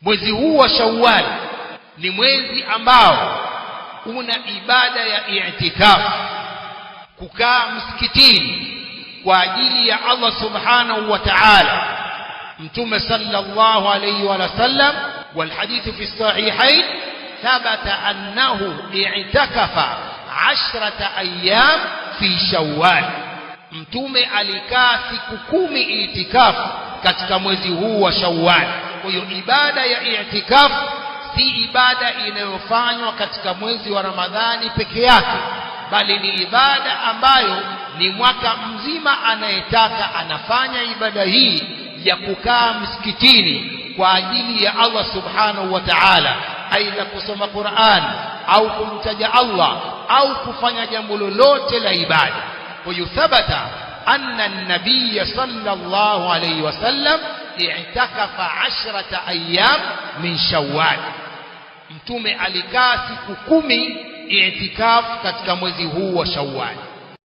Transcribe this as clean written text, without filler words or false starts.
Mwezi huu wa Shawwal ni mwezi ambao una ibada ya i'tikaf, kukaa msikitini kwa ajili ya Allah subhanahu wa ta'ala. Mtume sallallahu alayhi wa sallam, wal hadithu fi sahihain, thabata annahu i'takafa 10 ayyam fi Shawwal. Mtume alikaa siku 10 itikafu katika mwezi huu wa Shawwal. Kwa hiyo ibada ya i'tikaf si ibada inayofanywa katika mwezi wa Ramadhani peke yake, bali ni ibada ambayo ni mwaka mzima anayetaka anafanya ibada hii ya kukaa msikitini kwa ajili ya Allah subhanahu wa ta'ala, aidha kusoma Qur'an au kumtaja Allah au kufanya jambo lolote la ibada. Kwa hiyo thabata anna an-nabiy sallallahu alayhi wasallam i'takafa 10 ayyam min Shawwal. Mtume alikaa siku 10 i'tikaf katika mwezi huu wa Shawwal.